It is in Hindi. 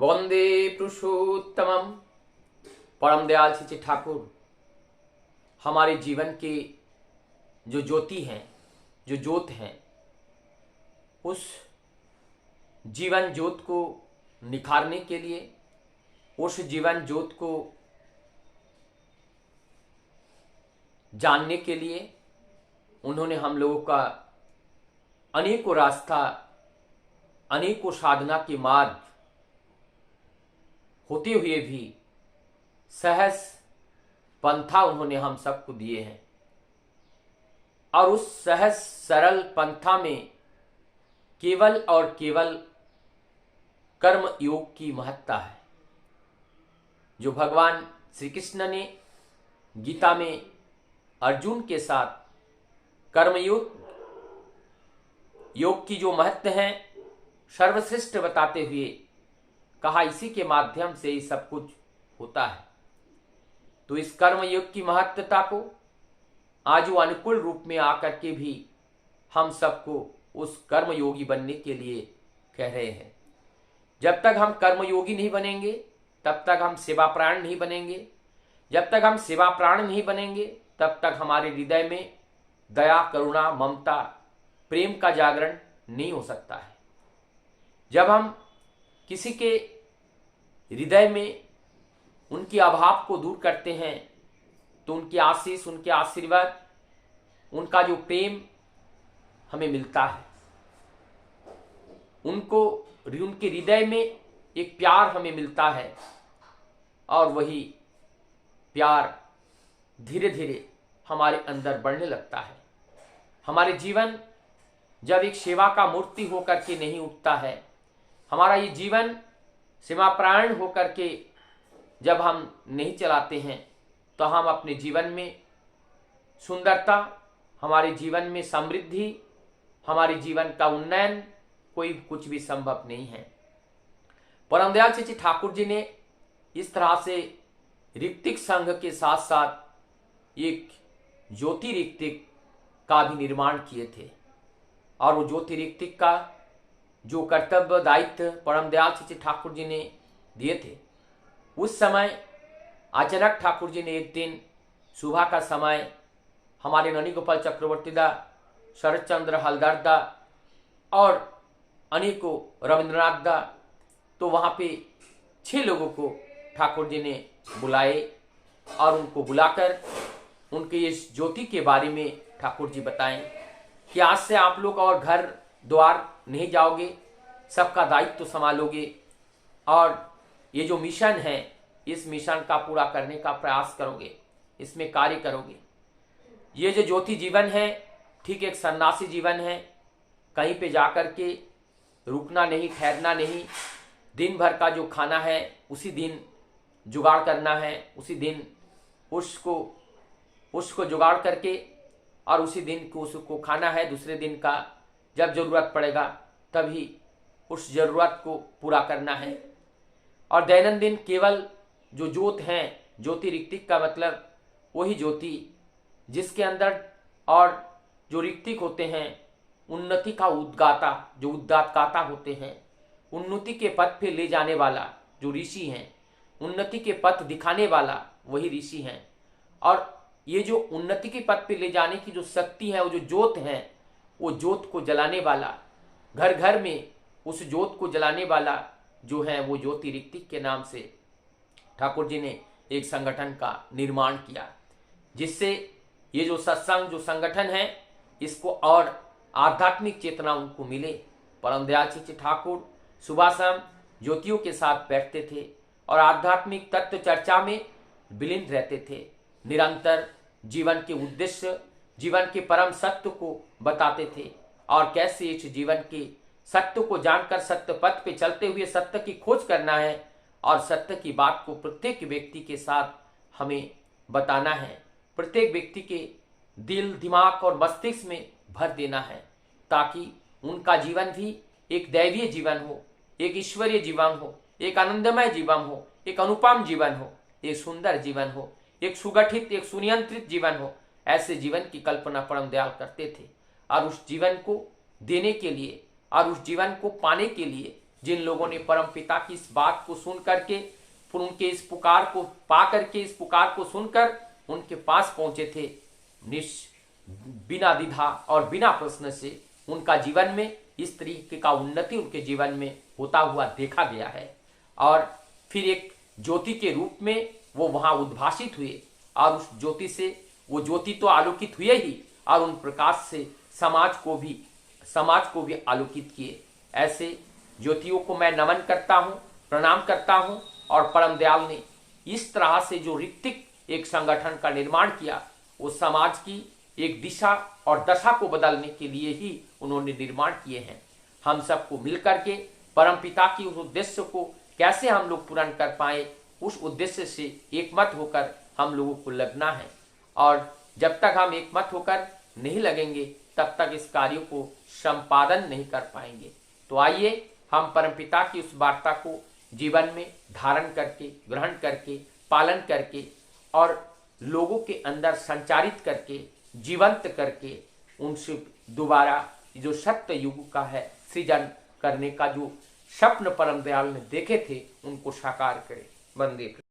वंदे पुरुषोत्तमम। परम दयाल श्री ठाकुर हमारे जीवन के जो ज्योति हैं, जो ज्योत हैं, उस जीवन ज्योत को निखारने के लिए, उस जीवन ज्योत को जानने के लिए उन्होंने हम लोगों का अनेकों रास्ता, अनेकों साधना के मार्ग होते हुए भी सहज पंथा उन्होंने हम सबको दिए हैं। और उस सहज सरल पंथा में केवल और केवल कर्म योग की महत्ता है, जो भगवान श्री कृष्ण ने गीता में अर्जुन के साथ कर्मयोग योग की जो महत्व है सर्वश्रेष्ठ बताते हुए कहा, इसी के माध्यम से ही सब कुछ होता है। तो इस कर्म योग की महत्वता को आज वो अनुकूल रूप में आकर के भी हम सबको उस कर्म योगी बनने के लिए कह रहे हैं। जब तक हम कर्म योगी नहीं बनेंगे तब तक हम सेवा प्राण नहीं बनेंगे। जब तक हम सेवा प्राण नहीं बनेंगे तब तक हमारे हृदय में दया, करुणा, ममता, प्रेम का जागरण नहीं हो सकता है। जब हम किसी के हृदय में उनके अभाव को दूर करते हैं तो उनकी आशीष, उनके आशीर्वाद, उनका जो प्रेम हमें मिलता है, उनके हृदय में एक प्यार हमें मिलता है। और वही प्यार धीरे धीरे हमारे अंदर बढ़ने लगता है। हमारे जीवन जब एक सेवा का मूर्ति होकर के नहीं उठता है, हमारा ये जीवन सेवा प्राण होकर के जब हम नहीं चलाते हैं, तो हम अपने जीवन में सुंदरता, हमारे जीवन में समृद्धि, हमारे जीवन का उन्नयन कोई कुछ भी संभव नहीं है। परम दयाल श्री ठाकुर जी ने इस तरह से ऋक्तिक संघ के साथ साथ एक ज्योति ऋक्तिक का भी निर्माण किए थे। और वो ज्योति ऋक्तिक का जो कर्तव्य दायित्व परम दयाल श्री ठाकुर जी ने दिए थे, उस समय अचानक ठाकुर जी ने एक दिन सुबह का समय हमारे ननी गोपाल चक्रवर्ती दा, शरद चंद्र हलदर दा और अनेकों रविंद्रनाथ दा, तो वहाँ पे 6 लोगों को ठाकुर जी ने बुलाए और उनको बुलाकर उनके इस ज्योति के बारे में ठाकुर जी बताएं कि आज से आप लोग और घर द्वार नहीं जाओगे, सबका दायित्व तो संभालोगे और ये जो मिशन है इस मिशन का पूरा करने का प्रयास करोगे, इसमें कार्य करोगे। ये जो ज्योति जीवन है ठीक एक सन्यासी जीवन है। कहीं पे जाकर के रुकना नहीं, ठहरना नहीं, दिन भर का जो खाना है उसी दिन जुगाड़ करना है, उसी दिन उसको जुगाड़ करके और उसी दिन को उसको खाना है। दूसरे दिन का जब जरूरत पड़ेगा तभी उस जरूरत को पूरा करना है। और दैनंदिन केवल जो ज्योत है, ज्योति ऋक्तिक का मतलब वही ज्योति जिसके अंदर और जो ऋक्तिक होते हैं उन्नति का उद्गाता, जो उद्गाता होते हैं, उन्नति के पथ पे ले जाने वाला जो ऋषि हैं, उन्नति के पथ दिखाने वाला वही ऋषि हैं। और ये जो उन्नति के पथ पे ले जाने की जो शक्ति है, वो जो ज्योत है, वो ज्योत को जलाने वाला, घर घर में उस ज्योत को जलाने वाला जो है वो ज्योति ऋक्तिक के नाम से ठाकुर जी ने एक संगठन का निर्माण किया, जिससे ये जो सत्संग, जो संगठन है, इसको और आध्यात्मिक चेतना उनको मिले। परम दयाल श्री ठाकुर सुबह शाम ज्योतियों के साथ बैठते थे और आध्यात्मिक तत्व चर्चा में विलीन रहते थे। निरंतर जीवन के उद्देश्य, जीवन के परम सत्य को बताते थे और कैसे इस जीवन के सत्य को जानकर सत्य पथ पे चलते हुए सत्य की खोज करना है और सत्य की बात को प्रत्येक व्यक्ति के साथ हमें बताना है, प्रत्येक व्यक्ति के दिल, दिमाग और मस्तिष्क में भर देना है, ताकि उनका जीवन भी एक दैवीय जीवन हो, एक ईश्वरीय जीवन हो, एक आनंदमय जीवन हो, एक अनुपम जीवन हो, एक सुंदर जीवन हो, एक सुगठित, एक सुनियंत्रित जीवन हो। ऐसे जीवन की कल्पना परम दयाल करते थे और उस जीवन को देने के लिए और उस जीवन को पाने के लिए जिन लोगों ने परमपिता की इस बात को सुन करके, फिर उनके इस पुकार को पा करके, इस पुकार को सुनकर उनके पास पहुंचे थे, बिना द्विधा और बिना प्रश्न से उनका जीवन में इस तरीके का उन्नति उनके जीवन में होता हुआ देखा गया है। और फिर एक ज्योति के रूप में वो वहां उद्भासित हुए और उस ज्योति से, वो ज्योति तो आलोकित हुए ही, और उन प्रकाश से समाज को भी आलोकित किए। ऐसे ज्योतियों को मैं नमन करता हूँ, प्रणाम करता हूँ। और परम दयाल ने इस तरह से जो ऋत्विक एक संगठन का निर्माण किया, वो समाज की एक दिशा और दशा को बदलने के लिए ही उन्होंने निर्माण किए हैं। हम सबको मिलकर के परमपिता की उस उद्देश्य को कैसे हम लोग पूर्ण कर पाए, उस उद्देश्य से एकमत होकर हम लोगों को लगना है। और जब तक हम एकमत होकर नहीं लगेंगे तब तक इस कार्य को संपादन नहीं कर पाएंगे। तो आइए हम परमपिता की उस वार्ता को जीवन में धारण करके, ग्रहण करके, पालन करके और लोगों के अंदर संचारित करके, जीवंत करके उनसे दोबारा जो सत्य युग का है सृजन करने का जो स्वप्न परम दयाल ने देखे थे, उनको साकार करें। वंदे।